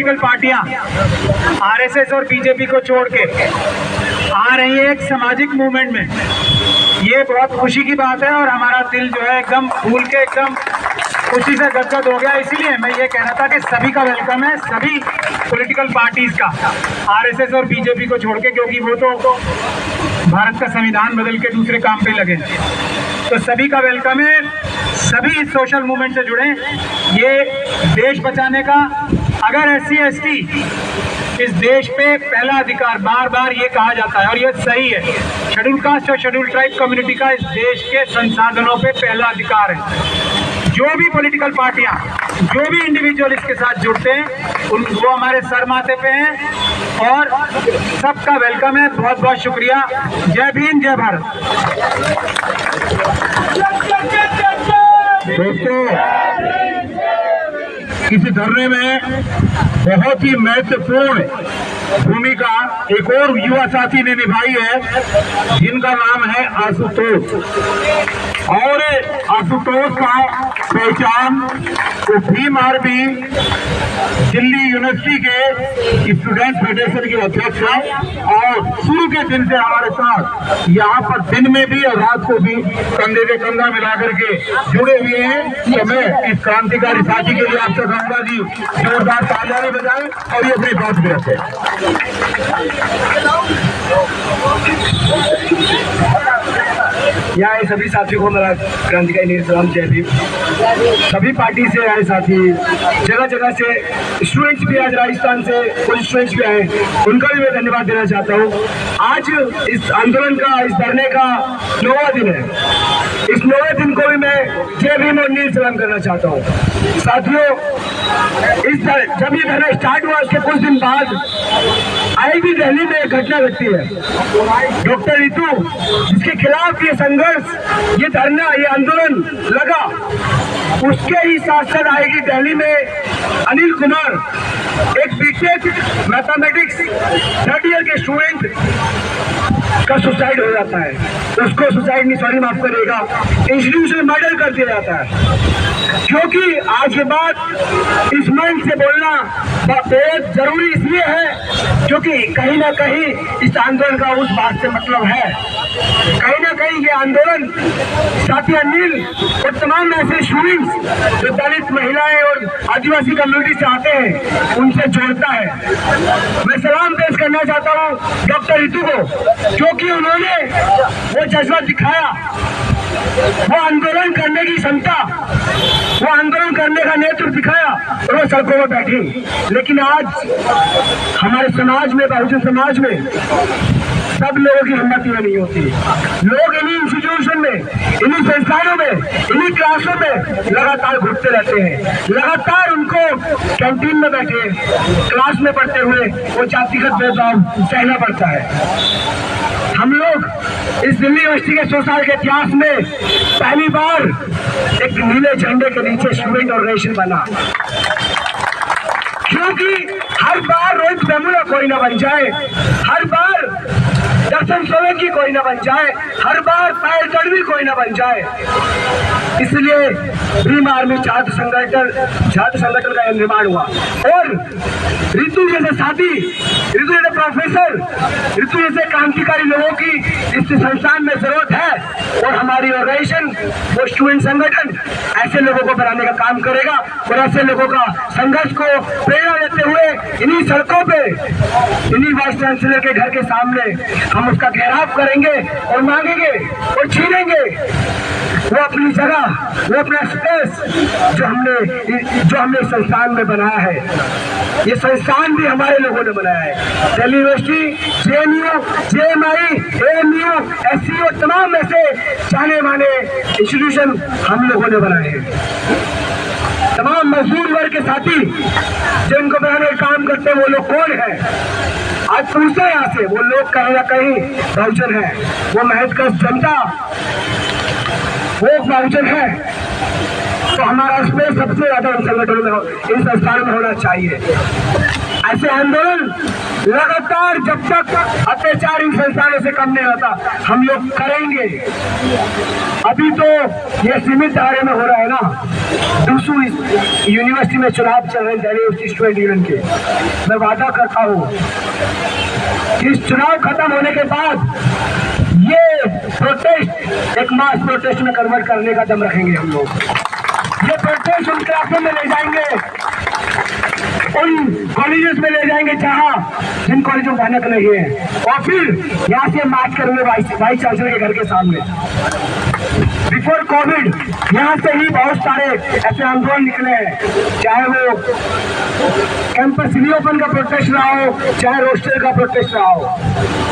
Political पार्टियां RSS और BJP को छोड़ के आ रही है एक सामाजिक मूवमेंट में, ये बहुत खुशी की बात है और हमारा दिल जो है एकदम फूल के एकदम खुशी से गदगद हो गया। इसीलिए मैं ये कह रहा था कि सभी का वेलकम है, सभी पॉलिटिकल पार्टीज का, आरएसएस और बीजेपी को छोड़ के, क्योंकि वो तो भारत का संविधान बदल के दूसरे काम पे लगे। तो सभी का वेलकम है, सभी इस सोशल मूवमेंट से जुड़े। ये देश बचाने का, अगर SC/ST इस देश पे पहला अधिकार, बार बार ये कहा जाता है और ये सही है, शेड्यूल कास्ट और शेड्यूल ट्राइब कम्युनिटी का इस देश के संसाधनों पे पहला अधिकार है। जो भी पॉलिटिकल पार्टियां, जो भी इंडिविजुअल इसके साथ जुड़ते हैं, वो हमारे सर माथे पे हैं और सबका वेलकम है। बहुत बहुत शुक्रिया। जय भीम, जय भारत। दोस्तों, इस धरने में बहुत ही महत्वपूर्ण भूमिका एक और युवा साथी ने निभाई है, जिनका नाम है आशुतोष। और आशुतोष का पहचान भीम आर्मी दिल्ली यूनिवर्सिटी के स्टूडेंट फेडरेशन के अध्यक्ष हैं और शुरू के दिन से हमारे साथ यहाँ पर दिन में भी और रात को भी कंधे से कंधा मिलाकर के जुड़े हुए हैं। तो मैं इस क्रांतिकारी साथी के लिए आपसे कहूँगा कि जोरदार तालियां बजाएं और ये अपनी बात भी रखें। यहाँ आए सभी साथियों को मेरा क्रांतिकारी सलाम, जय भीम। सभी पार्टी से आए साथी, जगह जगह से स्टूडेंट्स भी, आज राजस्थान से कुछ स्टूडेंट्स भी आए, उनका भी मैं धन्यवाद देना चाहता हूँ। आज इस आंदोलन का, इस धरने का 9वां दिन है। इस 9वें दिन को भी मैं जय भीम और नील सलाम करना चाहता हूँ। साथियों, जब ये धरना स्टार्ट हुआ उसके कुछ दिन बाद IIT दिल्ली में एक घटना घटती है। डॉक्टर रितु, जिसके खिलाफ ये संघर्ष, ये धरना, ये आंदोलन लगा, उसके ही साथ साथ IIT दिल्ली में अनिल कुमार, एक बीटेक मैथमेटिक्स 3rd ईयर के स्टूडेंट का सुसाइड हो जाता है। उसको सुसाइड नहीं, सॉरी माफ करिएगा, इंस्टीट्यूशन मर्डर कर दिया जाता है। क्योंकि आज के बाद इस मंच से बोलना बहुत जरूरी इसलिए है क्योंकि कहीं ना कहीं इस आंदोलन का उस बात से मतलब है। कहीं ना कहीं ये आंदोलन साथी अनिल और तमाम ऐसे स्टूडेंट्स जो दलित महिलाएं और आदिवासी कम्युनिटी से आते हैं, उनसे जोड़ता है। मैं सलाम पेश करना चाहता हूँ डॉक्टर रितु को, क्योंकि उन्होंने वो जज्बा दिखाया, वो आंदोलन करने की क्षमता, वो आंदोलन करने का नेतृत्व दिखाया और वो सड़कों पर बैठी। लेकिन आज हमारे समाज में, बहुजन समाज में, सब लोगों की हिम्मत ये नहीं होती। लोग इन्हीं इंस्टीट्यूशन में, इन्हीं संस्थानों में, इन्हीं क्लासों में लगातार घुसते रहते हैं। लगातार उनको कैंटीन में बैठे, क्लास में पढ़ते हुए वो जातिगत भेदभाव सहना पड़ता है। हम लोग इस दिल्ली यूनिवर्सिटी के 100 साल के इतिहास में पहली बार एक नीले झंडे के नीचे स्टूडेंट ऑर्गेनाइजेशन बना, क्योंकि हर बार रोहित वेमुला कोई ना बन जाए, हर बार दर्शन सोलंकी कोई ना बन जाए, हर बार पायल तड़वी कोई ना बन जाए। इसलिए भीम आर्मी छात्र संगठन का निर्माण हुआ और रितु जैसे साथी, रितु जैसे प्रोफेसर, रितु जैसे क्रांतिकारी लोगों की इस संस्थान में जरूरत है और हमारी ऑर्गेनाइजेशन, वो स्टूडेंट संगठन ऐसे लोगों को बनाने का काम करेगा और ऐसे लोगों का संघर्ष को प्रेरणा देते हुए इन्हीं सड़कों पे, इन्हीं वाइस चांसलर के घर के सामने हम उसका घेराव करेंगे और मांगेंगे और छीनेंगे वो अपनी जगह, वो अपना स्पेस जो हमने संस्थान में बनाया है। ये संस्थान भी हमारे लोगों ने बनाया है। Delhi university, JNU, JMI, AMU, SCO, तमाम ऐसे जाने माने इंस्टीट्यूशन हम लोगों ने बनाए हैं। तमाम मजदूर वर्ग के साथी जिनको बनाने का काम करते हैं, वो लोग कौन है? आज पूछते हैं यहाँ से, वो लोग कहीं ना कहीं बहुजन है, वो महज का जनता, वो बहुजन है। तो हमारा स्पेस सबसे ज्यादा इन संगठनों में, इन संस्थानों में होना चाहिए। ऐसे आंदोलन लगातार जब तक अत्याचार इन संस्थानों से कम नहीं होता हम लोग करेंगे। अभी तो ये सीमित दायरे में हो रहा है ना, दूसरी यूनिवर्सिटी में चुनाव चल रहे हैं दिल्ली स्टूडेंट यूनियन के। मैं वादा करता हूँ इस चुनाव खत्म होने के बाद ये प्रोटेस्ट एक मास प्रोटेस्ट में कन्वर्ट करने का दम रखेंगे हम लोग। ये प्रोटेस्ट उन क्लासों में ले जाएंगे, उन कॉलेजेस में ले जाएंगे जहाँ जिन कॉलेजों में भनक नहीं है, और फिर यहाँ से मार्च करेंगे वाइस चांसलर के घर के सामने। बिफोर कोविड यहाँ से ही बहुत सारे ऐसे आंदोलन निकले हैं, चाहे वो कैंपस रीओपन का प्रोटेस्ट रहा हो, चाहे रोस्टर का प्रोटेस्ट रहा हो।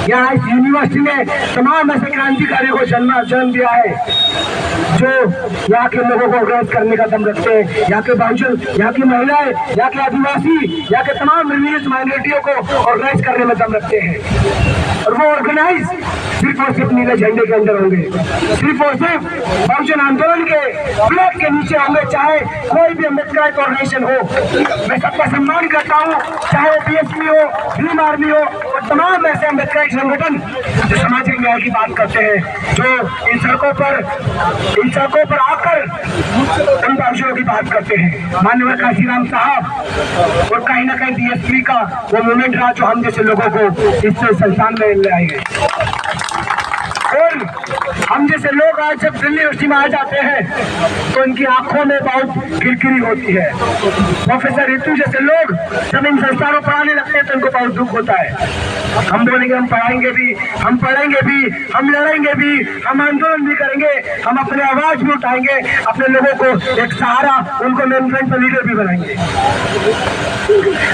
यहाँ इस यूनिवर्सिटी ने तमाम ऐसे क्रांतिकारियों को जन्म दिया है जो यहाँ के लोगों को ऑर्गेनाइज करने का दम रखते हैं। यहाँ के बहुजन, यहाँ की महिलाएं, यहाँ के आदिवासी, यहाँ के तमाम रिलीजियस माइनॉरिटियों को ऑर्गेनाइज करने में दम रखते हैं। और वो ऑर्गेनाइज सिर्फ और सिर्फ नीले झंडे के अंदर होंगे, सिर्फ और सिर्फ बहुजन आंदोलन के फ्लैग के नीचे होंगे, चाहे कोई भी अम्बेडकर ऑर्गेनाइजेशन हो। मैं सबका सम्मान करता हूँ, चाहे वो बीएसपी हो, भीम आर्मी हो, और तमाम ऐसे अम्बेडकर संगठन जो सामाजिक न्याय की बात करते हैं, जो इन सड़कों पर आकर उन बहुजनों की बात करते हैं। माननीय काशीराम साहब और कहीं ना कहीं डीएसपी का वो मूवमेंट रहा जो हम जैसे लोगों को इस संस्थान में ले आएंगे। और हम जैसे लोग आज जब दिल्ली यूनिवर्सिटी में आ जाते हैं तो इनकी आंखों में बहुत किरकिरी होती है। प्रोफेसर रितु जैसे लोग जब इन संस्थानों पढ़ाने लगते हैं तो इनको बहुत दुख होता है। हम बोलेंगे हम पढ़ाएंगे भी, हम पढ़ेंगे भी, हम लड़ेंगे भी, हम आंदोलन भी करेंगे, हम अपने आवाज भी उठाएंगे, अपने लोगों को एक सहारा, उनको मेनफ्रेंड पर लीडर भी बनाएंगे।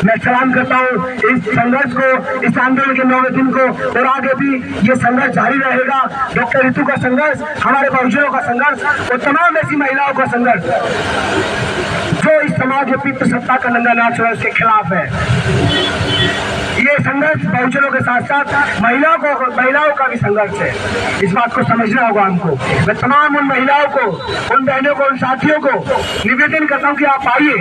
मैं सलाम करता हूँ इस संघर्ष को, इस आंदोलन के 9वें दिन को, और आगे भी ये संघर्ष जारी रहेगा। डॉक्टर रितु का संघर्ष, हमारे बहुजनों का संघर्ष और तमाम ऐसी महिलाओं का संघर्ष जो इस समाज में पितृ सत्ता का नंगा नाच है उसके खिलाफ है। ये संघर्ष बहुजनों के साथ साथ महिलाओं का भी संघर्ष है। इस बात को समझना होगा हमको। मैं तमाम उन महिलाओं को, उन बहनों को, उन साथियों को निवेदन करता हूँ कि आप आइए।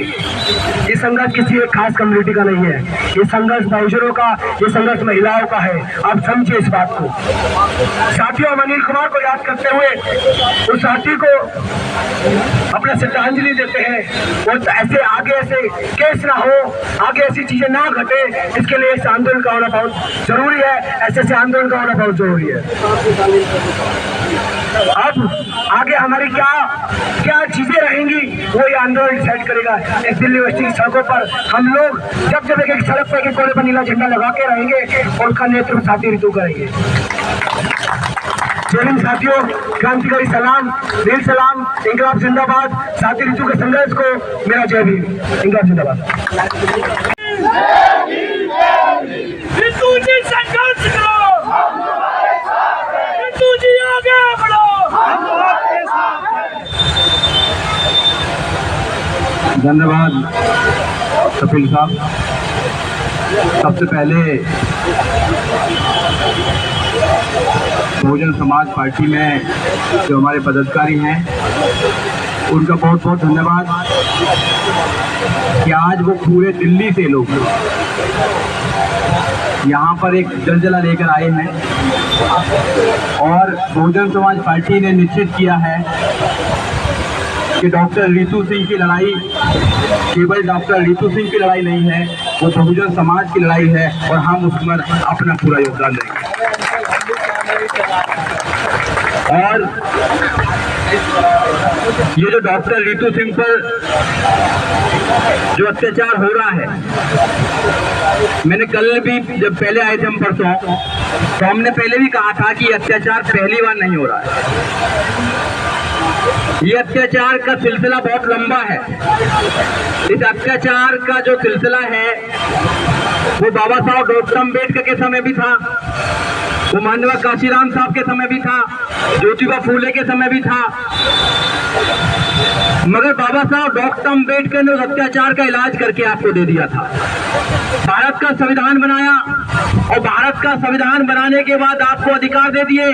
ये संघर्ष किसी एक खास कम्युनिटी का नहीं है, ये संघर्ष बहुजनों का, ये संघर्ष महिलाओं का है। आप समझिए इस बात को। साथियों, हम अनिल कुमार को याद करते हुए उस साथी को अपना श्रद्धांजलि देते हैं। और ऐसे आगे ऐसे केस ना हो, आगे ऐसी चीजें ना घटे, इसके लिए इस आंदोलन का होना बहुत जरूरी है। ऐसे आंदोलन का होना बहुत जरूरी है। अब आगे हमारी क्या चीजें रहेंगी वो ये आंदोलन डिसाइड करेगा। इस दिल्ली यूनिवर्सिटी की सड़कों पर हम लोग जब एक सड़क पर एक कोने पर नीला झंडा लगा के रहेंगे और उनका नेतृत्व साथी रितु करेंगे। जय हिंद साथियों, क्रांतिकारी सलाम, दिल सलाम, इंकलाब जिंदाबाद। साथी रितु के संघर्ष को मेरा जय भीम, इंकलाब जिंदाबाद। रितु जी संघर्ष करो, रितु जी आगे बढ़ो, हम आपके साथ हैं। धन्यवाद कपिल साहब। सबसे पहले बहुजन समाज पार्टी में जो हमारे पदाधिकारी हैं उनका बहुत बहुत धन्यवाद कि आज वो पूरे दिल्ली से लोग यहाँ पर एक जलजला लेकर आए हैं। और बहुजन समाज पार्टी ने निश्चित किया है कि डॉक्टर रितु सिंह की लड़ाई केवल डॉक्टर रितु सिंह की लड़ाई नहीं है, वो बहुजन समाज की लड़ाई है और हम उसमें अपना पूरा योगदान देंगे। और ये जो डॉक्टर रितु सिंह पर जो अत्याचार हो रहा है, मैंने कल भी जब पहले आए थे हम परसों, तो हमने पहले भी कहा था कि अत्याचार पहली बार नहीं हो रहा है। ये अत्याचार का सिलसिला बहुत लंबा है। इस अत्याचार का जो सिलसिला है वो बाबा साहब डॉक्टर अम्बेडकर के समय भी था, वो माननीय काशीराम साहब के समय भी था, ज्योतिबा फूले के समय भी था। मगर बाबा साहब डॉक्टर अम्बेडकर ने उस अत्याचार का इलाज करके आपको दे दिया था। भारत का संविधान बनाया और भारत का संविधान बनाने के बाद आपको अधिकार दे दिए,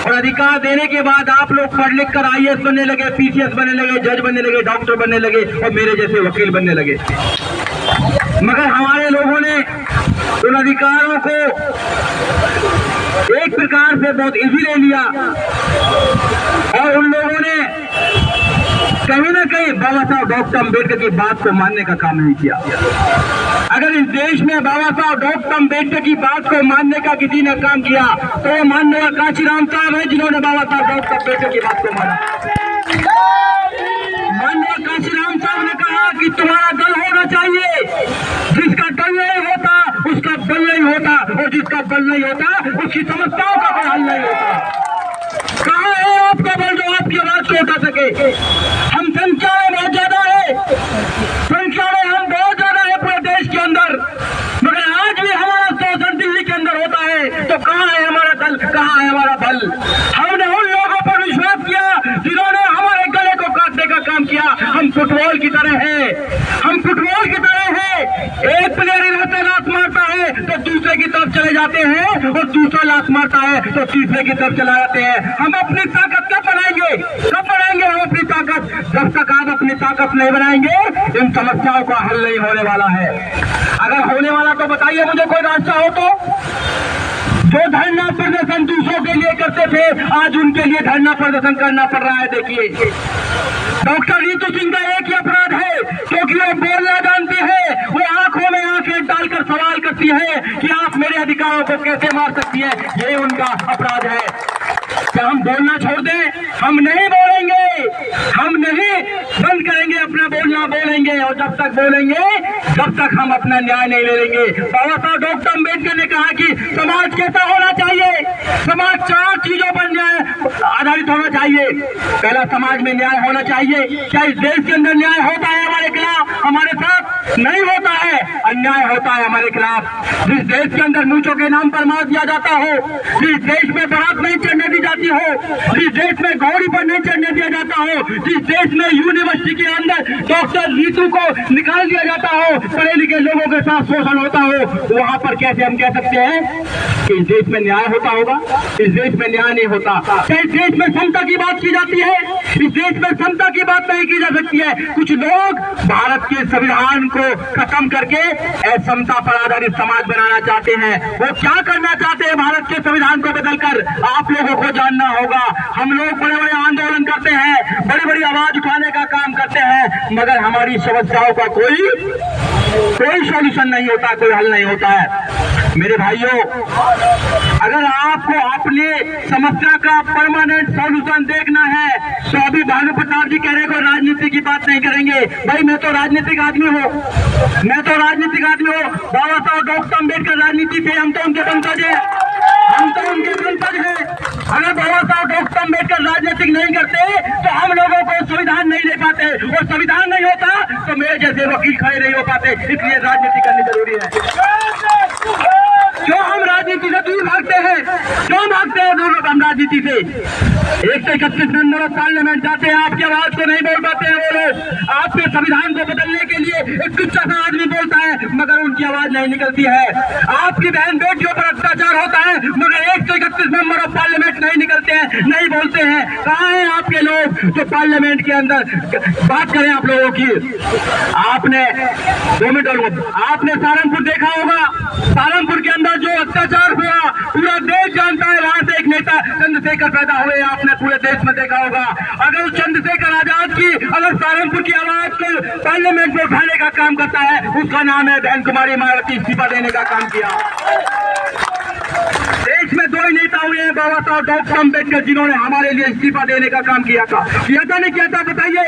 और अधिकार देने के बाद आप लोग पढ़ लिख कर IAS बनने लगे, PCS बनने लगे, जज बनने लगे, डॉक्टर बनने लगे और मेरे जैसे वकील बनने लगे। मगर हमारे लोगों ने उन अधिकारों को एक प्रकार से बहुत इजी ले लिया और उन लोगों ने कहीं ना कहीं बाबा साहब डॉक्टर अम्बेडकर की बात को मानने का काम नहीं किया। अगर इस देश में बाबा साहब डॉक्टर अम्बेडकर की बात को मानने का किसी ने काम किया तो वो मानने वाला कांशीराम साहब है, जिन्होंने बाबा साहब डॉक्टर अम्बेडकर की बात को माना। माननीय कांशीराम साहब ने कहा कि तुम्हारा दल होना चाहिए, जिसका दल नहीं होता उसका बल नहीं होता, और जिसका बल नहीं होता उसकी समस्याओं का कोई हल नहीं होता। कहाँ है आपका बल जो आपकी आवाज को उठा सके? हम संख्या में बहुत ज्यादा है, संख्या में हम बहुत ज्यादा है पूरे देश के अंदर, मगर आज भी हमारा शोषण दिल्ली के अंदर होता है। तो कहाँ है हमारा दल, कहाँ है हमारा बल? हमने उन लोगों पर विश्वास किया जिन्होंने हमारे गले को काटने का काम किया। हम फुटबॉल की तरह है, हम फुटबॉल की तरह है, एक प्लेयर इधर लात मारता है तो दूसरे की तरफ चले जाते हैं, और दूसरा लात मारता है तो तीसरे की तरफ चला जाते हैं। हम अपनी ताकत कब बनाएंगे? कब बनाएंगे हम अपनी ताकत? जब तक आप अपनी ताकत नहीं बनाएंगे इन समस्याओं का हल नहीं होने वाला है। अगर होने वाला तो बताइए मुझे कोई रास्ता हो तो। जो धरना प्रदर्शन दूसरों के लिए करते थे आज उनके लिए धरना प्रदर्शन करना पड़ रहा है। देखिए डॉक्टर नीतू सिंह का एक ही अपराध है, क्योंकि वो बोलना जानती है, वो आंखों में आंखें डालकर सवाल करती है कि आप मेरे अधिकारों को कैसे मार सकती है, ये उनका अपराध है। क्या हम बोलना छोड़ दें? हम नहीं बोलेंगे, हम नहीं बंद करेंगे अपना बोलना, बोलेंगे, और जब तक बोलेंगे तब तक हम अपना न्याय नहीं ले लेंगे। बाबा साहब डॉक्टर अम्बेडकर ने कहा कि समाज कैसा होना चाहिए? समाज 4 चीजों पर न्याय आधारित होना चाहिए। पहला, समाज में न्याय होना चाहिए। क्या इस देश के अंदर न्याय होता है हमारे खिलाफ? हमारे साथ नहीं होता है, अन्याय होता है हमारे खिलाफ। जिस देश के अंदर मूंछों के नाम पर मार दिया जाता हो, जिस देश में बारात नहीं चढ़ने दी जाती हो, जिस देश में घोड़ी पर नहीं चढ़ने दिया जाता हो, जिस देश में यूनिवर्सिटी के अंदर डॉक्टर नीतू को निकाल दिया जाता हो, पढ़े लिखे लोगों के साथ शोषण होता हो, वहां पर कैसे हम कह सकते हैं कि इस देश में न्याय होता होगा? इस देश में न्याय नहीं होता। क्या इस देश में समता की बात की जाती है? इस देश में समता की बात नहीं की जा सकती है। कुछ लोग भारत के संविधान को खत्म करके असमता पर आधारित समाज बनाना चाहते हैं। वो क्या करना चाहते हैं भारत के संविधान को बदलकर? आप लोगों को जानना होगा। हम लोग बड़े बड़े आंदोलन करते हैं, बड़ी बड़ी आवाज उठाने का काम करते हैं, मगर हमारी समस्याओं का कोई सॉल्यूशन नहीं होता, कोई हल नहीं होता है। मेरे भाइयों, अगर आपको अपने समस्या का परमानेंट सॉल्यूशन देखना है तो अभी भानु प्रताप जी कह रहे को राजनीति की बात नहीं करेंगे। भाई मैं तो राजनीतिक आदमी हूँ, मैं तो राजनीतिक आदमी हूँ। बाबा साहब डॉक्टर अम्बेडकर राजनीति थे, हम तो उनके वंशज हैं, हम तो उनके वंशज हैं। अगर बाबा साहब डॉक्टर अम्बेडकर राजनीतिक नहीं करते तो हम लोगों को संविधान नहीं दे पाते, और संविधान नहीं होता तो मेरे जैसे वकील खड़े नहीं हो पाते। इसलिए राजनीति करनी जरूरी है। क्यों हम राजनीति से दूर भागते हैं? क्यों भागते हैं दूर हम राजनीति से? 131 मेंबर पार्लियामेंट जाते हैं, आपकी आवाज को नहीं बोल पाते हैं वो लोग। आपके संविधान को बदलने के लिए एक तुच्छ सा आदमी बोलता है, मगर उनकी आवाज नहीं निकलती है। आपकी बहन बेटियों पर अत्याचार होता है, मगर 131 मेंबर ऑफ पार्लियामेंट नहीं निकलते हैं, नहीं बोलते हैं। कहाँ हैं आपके लोग जो पार्लियामेंट के अंदर बात करें आप लोगों की? आपने 2 मिनट, आपने सहारनपुर देखा होगा। सहारनपुर के अंदर जो अत्याचार हुआ पूरा देश जानता है। वहां से एक नेता चंद्रशेखर पैदा हुए, आपने पूरे देश में देखा होगा। अगर चंद्रशेखर आजाद की अगर सहारनपुर की आवाज को पार्लियामेंट में उठाने का काम करता है, उसका नाम है बहन कुमारी मायावती। इस्तीफा देने का काम किया। देश में 2 ही नेता हुए हैं, बाबा साहब डॉक्टर अम्बेडकर, जिन्होंने हमारे लिए इस्तीफा देने का काम किया था। नहीं किया था बताइए?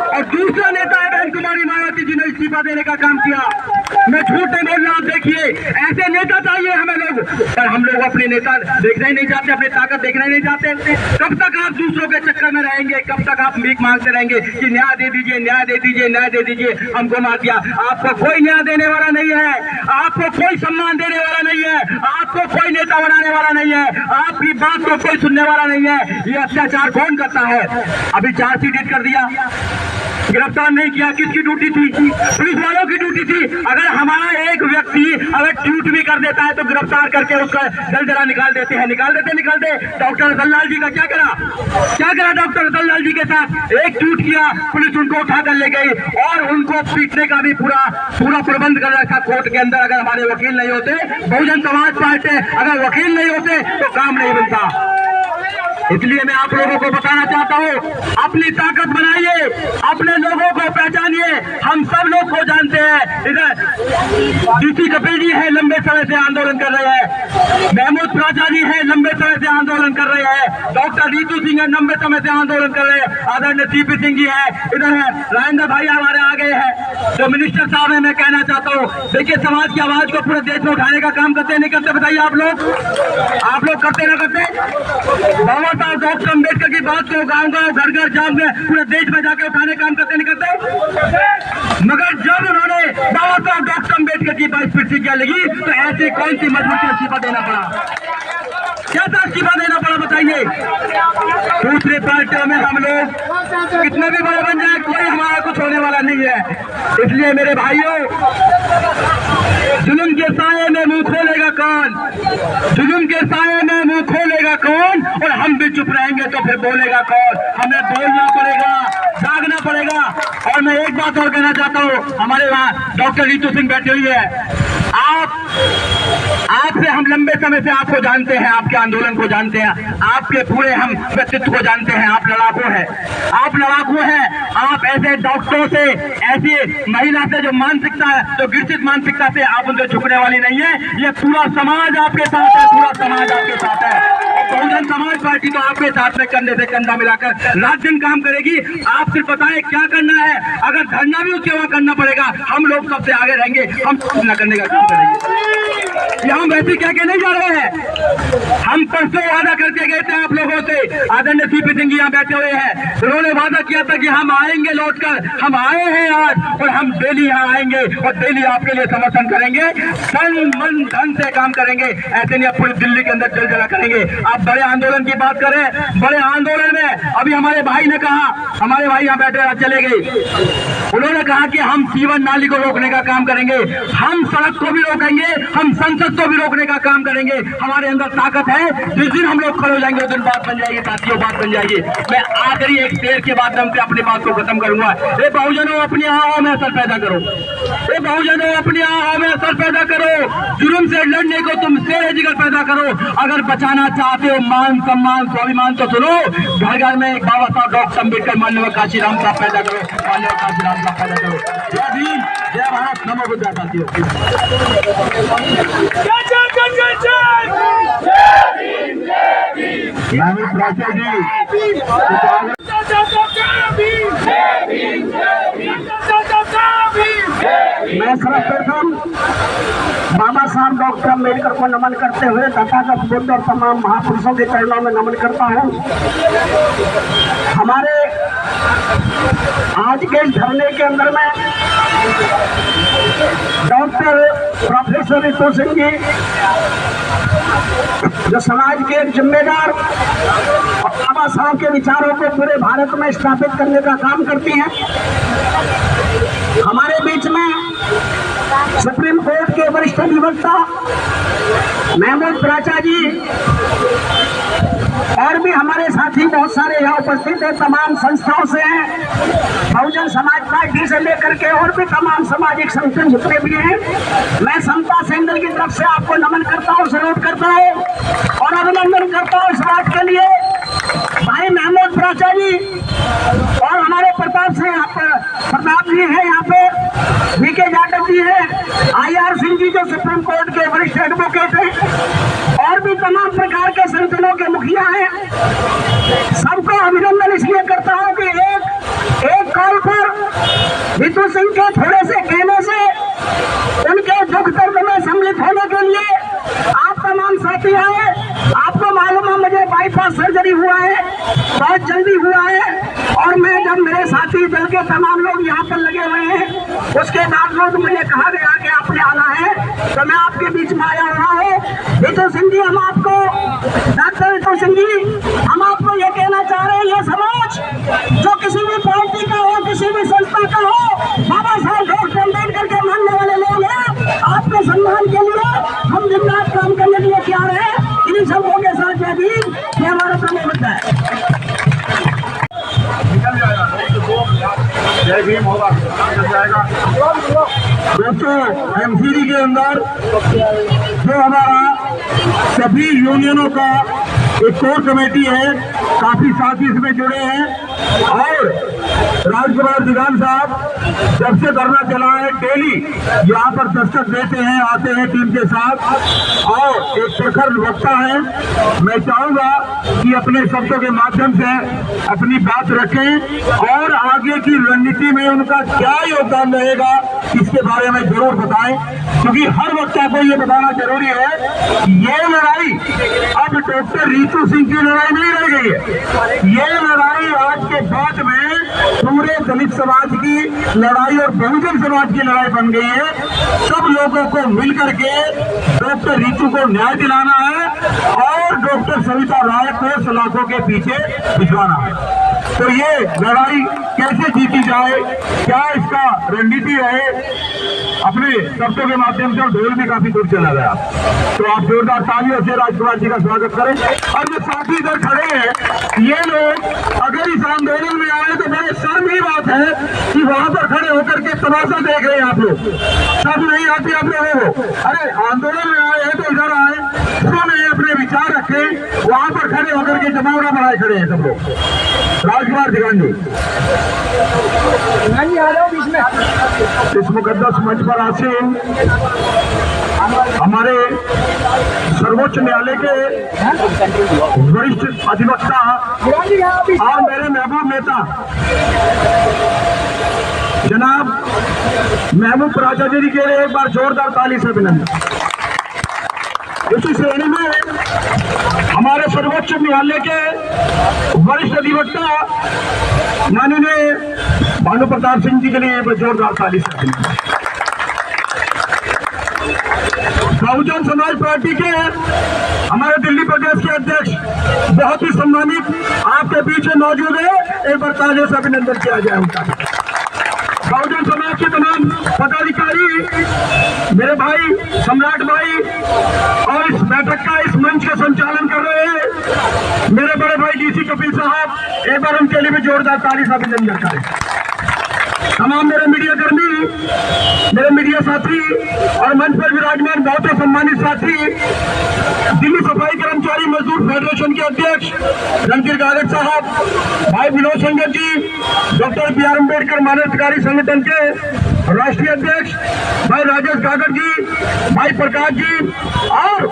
और दूसरा नेता है बहन कुमारी मायावती, जिन्होंने इस्तीफा देने का काम किया। मैं झूठ नहीं बोल रहा, आप देखिए, ऐसे नेता चाहिए हमें लोग, पर हम लोग अपने नेता देखना ही नहीं चाहते, अपनी ताकत देखना ही नहीं चाहते। कब तक आप दूसरों के चक्कर में रहेंगे? कब तक आप भीख मांगते रहेंगे कि न्याय दे दीजिए, न्याय दे दीजिए, न्याय दे दीजिए? हमको मार दिया। आपको कोई न्याय देने वाला नहीं है, आपको कोई सम्मान देने वाला नहीं है, आपको कोई नेता बनाने वाला नहीं है, आपकी बात को कोई सुनने वाला नहीं है। ये अत्याचार कौन करता है? अभी 4 सीट कर दिया, गिरफ्तार नहीं किया? किसकी ड्यूटी थी? पुलिस वालों की ड्यूटी थी। अगर हमारा एक व्यक्ति अगर ट्वीट भी कर देता है तो गिरफ्तार करके उसका जलजला निकाल देते हैं। निकाल देते। डॉक्टर रतनलाल जी का क्या करा डॉक्टर रतनलाल जी के साथ? एक ट्वीट किया, पुलिस उनको उठा कर ले गई और उनको पीटने का भी पूरा प्रबंध कर रखा कोर्ट के अंदर। अगर हमारे वकील नहीं होते, बहुजन समाज पार्टी अगर वकील नहीं होते तो काम नहीं बनता। इसलिए मैं आप लोगों को बताना चाहता हूँ, अपनी ताकत बनाइए, अपने लोगों को पहचानिए। हम सब लोग को जानते हैं। इधर डीसी कपिल जी है, लंबे समय से आंदोलन कर रहे हैं। महमूद प्राचा जी है, लंबे समय से आंदोलन कर रहे हैं। डॉक्टर रीतू सिंह है, लंबे समय से आंदोलन कर रहे हैं। आदरणीय सीपी सिंह जी है, इधर है राजेंद्र भाई हमारे आगे हैं। जो मिनिस्टर साहब है, मैं कहना चाहता हूँ, देखिए समाज की आवाज को पूरे देश में उठाने का काम करते नहीं करते? बताइए आप लोग करते ना करते? बाबा साहब डॉक्टर अम्बेडकर की बात को गाँव घर जाम में पूरे देश में जाके उठाने काम करते नहीं करते? मगर जब उन्होंने बाबा साहब डॉक्टर अम्बेडकर की बात फिर से क्या लगी तो ऐसी कौन सी मजबूती इस्तीफा देना पड़ा? कैसा इस्तीफा देना पड़ा बताइए? दूसरी पार्टियों में हम लोग कितने भी बड़े बन जाए, कोई हमारा कुछ होने वाला नहीं है। इसलिए मेरे भाइयों, जुल्म के साये में मुंह खोलेगा कौन? जुल्म के साये में मुंह खोलेगा कौन? और हम भी चुप रहेंगे तो फिर बोलेगा कौन? हमें बोलना पड़ेगा, जागना पड़ेगा। और मैं एक बात और कहना चाहता हूँ, हमारे वहाँ डॉक्टर रीतू सिंह बैठी हुई है। आपसे हम लंबे समय से आपको जानते हैं, आपके आंदोलन को जानते हैं, आपके पूरे हम व्यक्तित्व को जानते हैं। आप लड़ाकू हैं। आप ऐसे डॉक्टरों से, ऐसी महिला से जो मानसिकता है, जो गिरसित मानसिकता से आप उनसे झुकने वाली नहीं है। ये पूरा समाज आपके साथ है, पूरा समाज आपके साथ है। बहुजन समाज पार्टी तो आपके साथ में कंधे से कंधा मिलाकर रात दिन काम करेगी। आप सिर्फ बताएं क्या करना है। अगर धरना भी उसके वहां करना पड़ेगा, हम लोग सबसे आगे रहेंगे, हम न करने का काम करेंगे। हम वैसे क्या के नहीं जा रहे हैं। हम परसों वादा करके गए थे आप लोगों से। आदरणीय सीपी सिंह जी यहाँ बैठे हुए हैं, उन्होंने वादा किया था कि हम आएंगे लौटकर। हम आए हैं आज और हम डेली यहाँ आएंगे और डेली आपके लिए समर्थन करेंगे, तन मन धन से काम करेंगे। ऐसे नहीं पूरी दिल्ली के अंदर जलजला करेंगे। आप बड़े आंदोलन की बात करें, बड़े आंदोलन में अभी हमारे भाई ने कहा, हमारे भाई यहाँ बैठे चले गए, उन्होंने कहा कि हम सीवन नाली को रोकने का काम करेंगे, हम सड़क को भी रोकेंगे, हम संसद को भी रोकने का काम करेंगे। हमारे अंदर ताकत है। जिस दिन हम लोग खड़े हो जाएंगे उस दिन बात बन जाएगी साथियों, बात बन जाएगी। मैं आखिरी एक शेर के माध्यम से अपनी बात को खत्म करूंगा। ये बहुजनों अपनी आहों में असर पैदा करो, ये बहुजनों अपनी आहों में असर पैदा करो। जुर्म से लड़ने को तुम शेर जिगर पैदा करो। अगर बचाना चाहते हो मान सम्मान स्वाभिमान तो सुनो, घर घर में एक बाबा साहब डॉक्टर अम्बेडकर माननीय काशीराम साहब पैदा करो, माननीय काशीराम साहब पैदा करो। जय भीम, जय भारत, नमो बुद्धाय साथियों। प्राचा जी, मैं सर्वप्रथम बाबा साहब डॉक्टर अम्बेडकर को नमन करते हुए तथागत बुद्ध और तमाम महापुरुषों के चरणों में नमन करता हूँ। हमारे आज के धरने के अंदर में डॉक्टर प्रोफेसर रीतू सिंह जी, जो समाज के एक जिम्मेदार बाबा साहब के विचारों को पूरे भारत में स्थापित करने का काम करती हैं, हमारे बीच में सुप्रीम कोर्ट के वरिष्ठ अधिवक्ता महमूद प्राचा जी और भी हमारे साथी बहुत सारे यहाँ उपस्थित हैं, तमाम संस्थाओं से हैं, बहुजन समाज पार्टी से लेकर के और भी तमाम सामाजिक संगठन जितने भी हैं। मैं समता सेंटर की तरफ से आपको नमन करता हूँ, सैल्यूट करता हूँ और अभिनंदन करता हूँ इस बात के लिए। भाई महमूद प्राचा जी और हमारे प्रताप जी हैं यहाँ पे, वीके जाटव जी हैं, IR सिंह जी जो सुप्रीम कोर्ट के वरिष्ठ एडवोकेट हैं और भी तमाम प्रकार के संगठनों के मुखिया हैं। सबको अभिनंदन इसलिए करता हूँ कि एक कॉल पर रीतू सिंह के थोड़े से कहने से उनके दुख दर्द में सम्मिलित होने के लिए आप तमाम साथी आए। आपको मालूम है मुझे बाईपास सर्जरी हुआ है, बहुत जल्दी हुआ है और मैं जब मेरे साथी दल के तमाम लोग यहाँ पर लगे हुए हैं, उसके बावजूद मुझे कहा गया कि आपने आना है तो मैं आपके बीच में आया हुआ हूँ। रीतू सिंह जी, हम आपको डॉक्टर रीतू सिंह जी, हम आपको ये कहना चाह रहे हैं, ये समाज जो किसी भी पार्टी का हो, किसी भी जय भीम होगा जाएगा। दोस्तों, एमसीडी के अंदर जो हमारा सभी यूनियनों का एक कोर कमेटी है, काफी साथी इसमें जुड़े हैं और राजकुमार दिगान साहब जब से धरना चला है डेली यहाँ पर दस्तक देते हैं, आते हैं टीम के साथ और एक प्रखर वक्ता है। मैं चाहूंगा कि अपने शब्दों के माध्यम से अपनी बात रखें और आगे की रणनीति में उनका क्या योगदान रहेगा इसके बारे में जरूर बताएं, क्योंकि हर वक्ता को ये बताना जरूरी है ये लड़ाई अब डॉक्टर रितु सिंह की लड़ाई नहीं रह गई है। ये लड़ाई आज के बाद में पूरे दलित समाज की लड़ाई और बहुजन समाज की लड़ाई बन गई है। सब लोगों को मिलकर के डॉक्टर रितु को न्याय दिलाना है और डॉक्टर सविता राय को सलाखों के पीछे भिजवाना है। तो ये लड़ाई कैसे जीती जाए, क्या इसका रणनीति रहे, अपने शब्दों के माध्यम से ढोल भी काफी दूर चला गया। तो आप जोरदार तालियों से राजकुमार जी का स्वागत करें। और जो साथी इधर खड़े हैं ये लोग अगर इस आंदोलन में आए तो बड़े शर्म की बात है कि वहां पर खड़े होकर के तमाशा देख रहे हैं आप लोग। सब नहीं आती आप लोगों को। अरे आंदोलन में आए हैं तो इधर आए, सुने, अपने विचार रखें। वहां पर खड़े होकर के जमावड़ा बनाए खड़े हैं सब लोग। राजकुमार दिगान जी इस मुकद्दस मंच पर आसीन हमारे सर्वोच्च न्यायालय के वरिष्ठ अधिवक्ता और मेरे महबूब नेता जनाब महबूब राजा जी के लिए एक बार जोरदार ताली से अभिनंदन। इसी श्रेणी में हमारे सर्वोच्च न्यायालय के वरिष्ठ अधिवक्ता माननीय भानु प्रताप सिंह जी के लिए एक जोरदार ताली से अभिनंदन। बहुजन समाज पार्टी के हमारे दिल्ली प्रदेश के अध्यक्ष बहुत ही सम्मानित आपके बीच में मौजूद है, एक बार तालियों से अभिनंदन किया जाए उनका। बहुजन समाज के तमाम पदाधिकारी, मेरे भाई सम्राट भाई और इस बैठक का, इस मंच का संचालन कर रहे हैं मेरे बड़े भाई डीसी कपिल साहब, एक बार उनके लिए भी जोरदार ताली से अभिनंदन करें। तमाम मेरे मीडिया कर्मी, मेरे मीडिया साथी और मंच पर विराजमान बहुत ही सम्मानित साथी, दिल्ली सफाई कर्मचारी मजदूर फेडरेशन के अध्यक्ष रणधीर गागड़ साहब, भाई विनोद संगत जी, डॉक्टर बी.आर. अम्बेडकर मानवाधिकारी संगठन के राष्ट्रीय अध्यक्ष भाई राजेश गागड़ जी, भाई प्रकाश जी और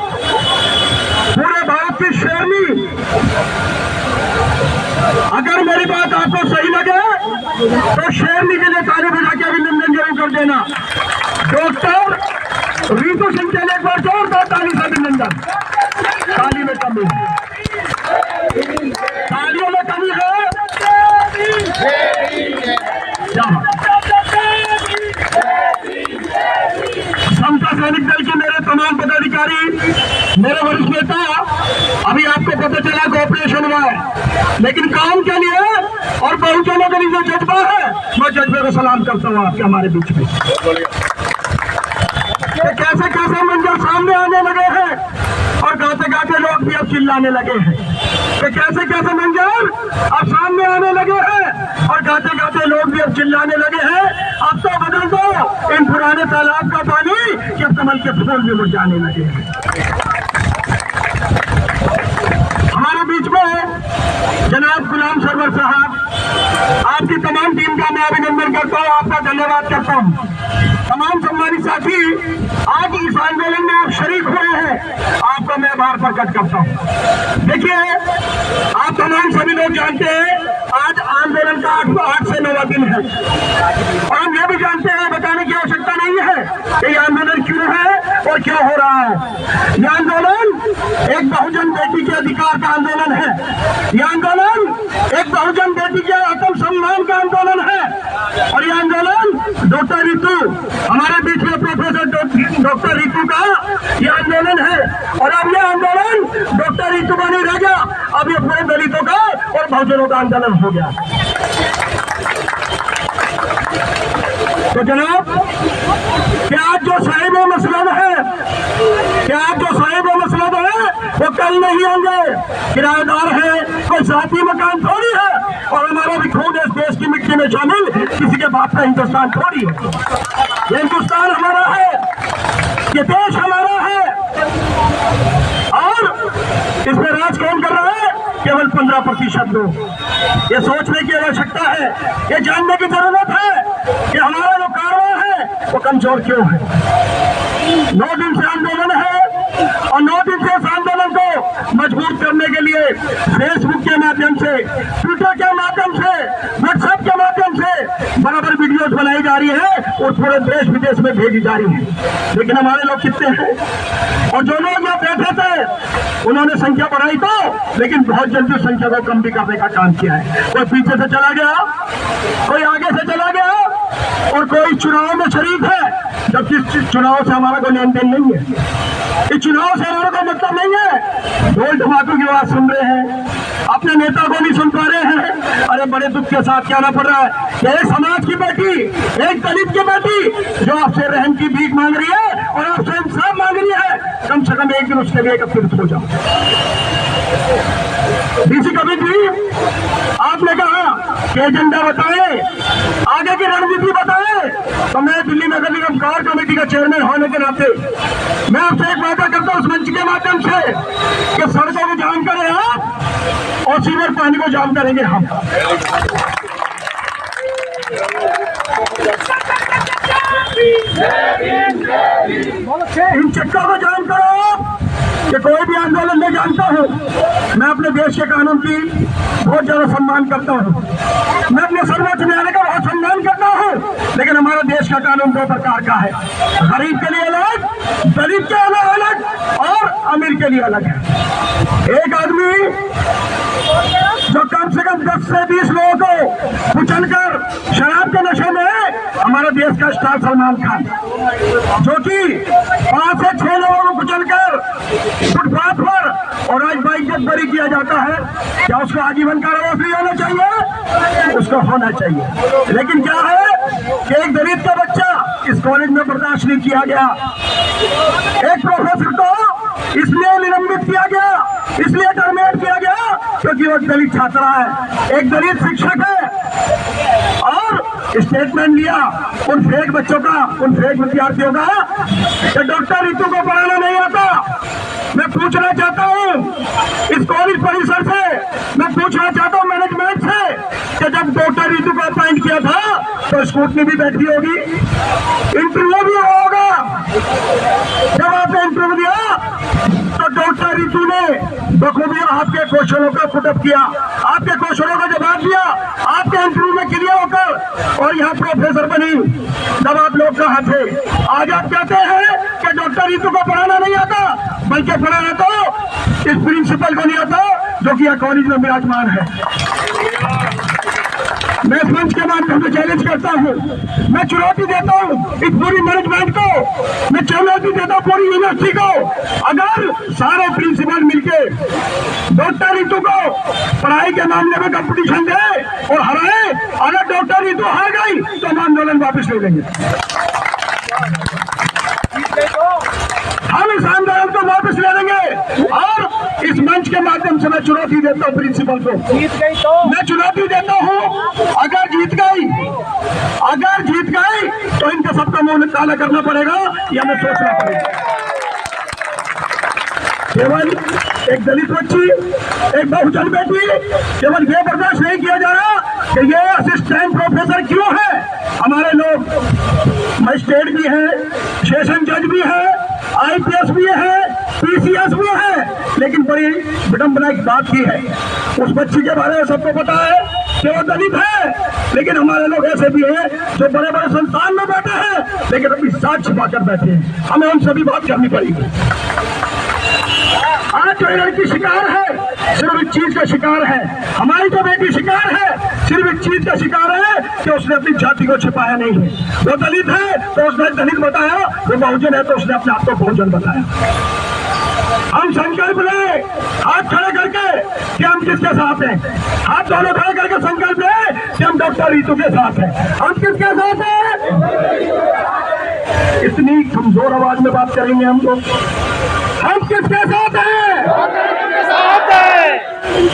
पूरे भारत की शेरनी। अगर मेरी बात आपको सही लगे तो शेरनी के लिए ताली बजा के अभिनंदन जरूर कर देना। डॉक्टर रितु सिंह के लिए एक बार जोरदार ताली से अभिनंदन। ताली में कमी है, तालियों में कमी है। समता सैनिक दल के मेरे तमाम पदाधिकारी, मेरे वरिष्ठ नेता, अभी आपको पता चला कि ऑपरेशन हुआ है, लेकिन काम के लिए और बहुजनों के लिए जो जज्बा है, मैं जज्बे को सलाम करता हूँ आपके हमारे बीच में। तो कैसे कैसे मंजर सामने आने लगे हैं और गाते गाते लोग भी अब चिल्लाने लगे हैं। तो कैसे कैसे मंजर अब सामने आने लगे हैं और गाते गाते लोग भी अब चिल्लाने लगे हैं। अब तो बदल दो इन पुराने तालाब का पानी कि अब कमल के फूल भी मुरझाने लगे हैं। हमारे बीच में जनाब गुलाम सरवर साहब, आपकी तमाम टीम का मैं अभिनंदन करता हूँ, आपका धन्यवाद करता हूँ। तमाम सम्मानित साथी, आज इस आंदोलन में आप शरीक हुए हैं, आपका मैं आभार प्रकट करता हूँ। देखिए, आप तमाम सभी लोग जानते हैं आज आंदोलन का 8 से 9वां दिन है और हम ये भी जानते हैं, बताने की आवश्यकता नहीं है कि ये आंदोलन क्यों है और क्यों हो रहा है। ये आंदोलन एक बहुजन बेटी के अधिकार का आंदोलन है। ये आंदोलन एक बहुजन बेटी के आत्म सम्मान का आंदोलन है और ये आंदोलन डॉक्टर रितु, हमारे बीच में प्रोफेसर डॉक्टर रितु का ये आंदोलन है। और अब ये आंदोलन डॉक्टर रितु का नहीं रह गया, अब ये पूरे दलितों का और बहुजनों का आंदोलन हो गया। तो जनाब, क्या जो साहिब मसलब है, क्या जो साहिब मसलब है वो कल नहीं होंगे। किराएदार है, कोई साथी मकान थोड़ी है और हमारा भी खून देश की मिट्टी में शामिल किसी के बाप का हिंदुस्तान थोड़ी है। ये हिंदुस्तान हमारा है, ये देश हमारा है, और इसमें राज कौन कर रहा है? केवल 15% लोग। ये सोचने की आवश्यकता है, ये जानने की जरूरत है कि हमारा जो कारवां है वो कमजोर क्यों है। 9 दिन से आंदोलन है, और 9 दिन से इस आंदोलन को मजबूत करने के लिए फेसबुक के माध्यम से, ट्विटर के माध्यम से, व्हाट्सएप के माध्यम से बराबर वीडियोस बनाई जा रही है और पूरे देश विदेश में भेजी जा रही है। लेकिन हमारे लोग कितने हैं? और जो लोग यहाँ बैठे थे उन्होंने संख्या बढ़ाई तो, लेकिन बहुत जल्दी संख्या को कम भी करने का काम किया है। कोई पीछे से चला गया, कोई आगे से चला गया, और कोई चुनाव में शरीक है, जबकि चुनाव से हमारा कोई लेन देन नहीं है। इस चुनाव से हमारा कोई मतलब नहीं है। ढोल धमाकों की आवाज सुन रहे हैं, अपने नेता को नहीं सुन पा रहे हैं। अरे बड़े दुख के साथ कहना पड़ रहा है कि एक समाज की बेटी, एक दलित की बेटी जो आपसे रहम की भीख मांग रही है और आपसे इंसाफ मांग रही है, कम से कम एक दिन उसके लिए एकत्रित हो जाओ। डीसी कभी भी आपने कहा कि एजेंडा बताएं, आगे की रणनीति बताएं, तो मैं दिल्ली नगर निगम कार कमेटी का चेयरमैन होने के नाते मैं आपसे एक वादा करता हूं उस मंच के माध्यम से कि सड़कों को जाम करें आप और सीवर पानी को जाम करेंगे हम। इन चक्कों को जाम करो कि कोई भी आंदोलन नहीं जानता हूँ। मैं अपने देश के कानून की बहुत ज्यादा सम्मान करता हूँ, मैं अपने सर्वोच्च न्यायालय का बहुत सम्मान करता हूँ, लेकिन हमारा देश का कानून 2 प्रकार का है। गरीब के लिए अलग, दलित के लिए अलग, और अमीर के लिए अलग है। एक आदमी जो कम से कम 10 से 20 लोगों को कुचलकर शराब के नशे में, हमारा देश का स्टार सलमान खान, जो कि 5 से 6 लोगों को कुचलकर फुटपाथ पर और आज बाइक जब बरी किया जाता है, क्या उसको आजीवन कारावास नहीं होना चाहिए? उसको होना चाहिए। लेकिन क्या है कि एक दलित का बच्चा इस कॉलेज में बर्दाश्त नहीं किया गया, एक प्रोफेसर को इसलिए निलंबित किया गया, इसलिए टर्मिनेट किया गया क्योंकि वो दलित छात्र है, एक दलित शिक्षक है, और स्टेटमेंट लिया उन फेक बच्चों का, उन फेक विद्यार्थियों का कि डॉक्टर रितु को पढ़ाना नहीं आता। मैं पूछना चाहता हूँ इस कॉलेज परिसर से, मैं पूछना चाहता हूँ मैनेजमेंट से कि जब डॉक्टर रितु को अपॉइंट किया था तो स्कूटनी भी बैठी होगी, इंटरव्यू भी होगा। जब आपने इंटरव्यू दिया तो डॉक्टर रितु ने बखूबी आपके क्वेश्चनों का पुटअप किया, आपके क्वेश्चनों का जवाब दिया, आपके इंटरव्यू में क्लियर होकर और यहाँ प्रोफेसर बनी। जब आप लोग कहाँ थे? आज आप कहते हैं कि डॉक्टर रितु को पढ़ाना नहीं आता, बल्कि पढ़ाना तो इस प्रिंसिपल को नहीं आता जो कि यह कॉलेज में विराजमान है। मैं इस मंच के माध्यम से चैलेंज करता हूँ, मैं चुनौती देता हूँ इस पूरी मैनेजमेंट को, मैं चुनौती देता हूँ पूरी यूनिवर्सिटी को। अगर सारे प्रिंसिपल मिलके डॉक्टर रितु को पढ़ाई के मामले में कंपटीशन दे और हराए, अगर डॉक्टर रितु हार गई तो हम आंदोलन वापस ले लेंगे। हम इस आंदोलन को वापस ले लेंगे। और इस मंच के माध्यम से मैं चुनौती देता हूँ प्रिंसिपल को, मैं चुनौती देता हूँ, अगर जीत गई तो इनका सबका मुंह काला करना पड़ेगा, या हमें सोचना पड़ेगा। केवल एक दलित बच्ची, एक बहुजन बेटी, केवल ये बर्दाश्त नहीं किया जा रहा कि ये असिस्टेंट प्रोफेसर क्यों है। हमारे लोग मजिस्ट्रेट भी है, सेशन जज भी है, IPS भी है, PCS भी है, लेकिन बड़ी विडंबना की बात की है, उस बच्ची के बारे में सबको पता है कि वो दलित है, लेकिन हमारे लोग ऐसे भी हैं जो बड़े बड़े संस्थान में बैठे हैं लेकिन अपनी साथ छिपा कर बैठे हैं। हमें उन सभी बात करनी पड़ेगी। आज जो लड़की शिकार है सिर्फ एक चीज का शिकार है, हमारी जो बेटी शिकार है सिर्फ एक चीज का शिकार है कि उसने अपनी जाति को छिपाया नहीं है। वो दलित है तो उसने दलित बताया, वो बहुजन है तो उसने अपने आप को बहुजन बताया। हम संकल्प लें हाथ खड़े करके कि हम किसके साथ हैं, हाथ दोनों खड़े करके संकल्प लें कि हम डॉक्टर रितु के साथ हैं। हम किसके साथ हैं? इतनी कमजोर आवाज में बात करेंगे हम लोग। हम किसके साथ हैं? साथ है,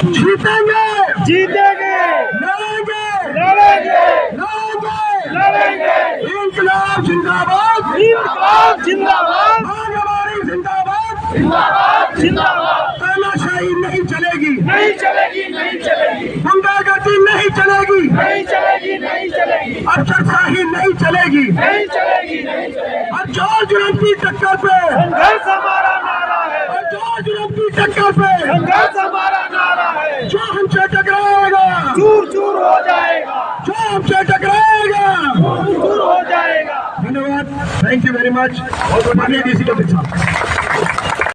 जीतेंगे, जीतेंगे, लड़ेंगे, लड़ेंगे। लड़ेंगे लड़ेंगे इंकलाब जिंदाबाद, इंकलाब जिंदाबाद भागवाड़ी जिंदाबाद, जिंदाबाद जिंदाबाद तानाशाही नहीं चलेगी, नहीं चलेगी नहीं चलेगी गुंडागर्दी नहीं चलेगी, नहीं चलेगी नहीं चलेगी अफसरशाही नहीं चलेगी। नहीं चलेगी नहीं चलेगी और जॉर्ज रंपी टक्कर पे, संघर्ष हमारा नारा है और जॉर्ज रंपी टक्कर पे संघर्ष हमारा नारा है जो हमसे टकराएगा, चूर चूर हो जाएगा जो हमसे टकराएगा। चूर चूर हो जाएगा धन्यवाद, थैंक यू वेरी मच। माननीय डीसी साहब।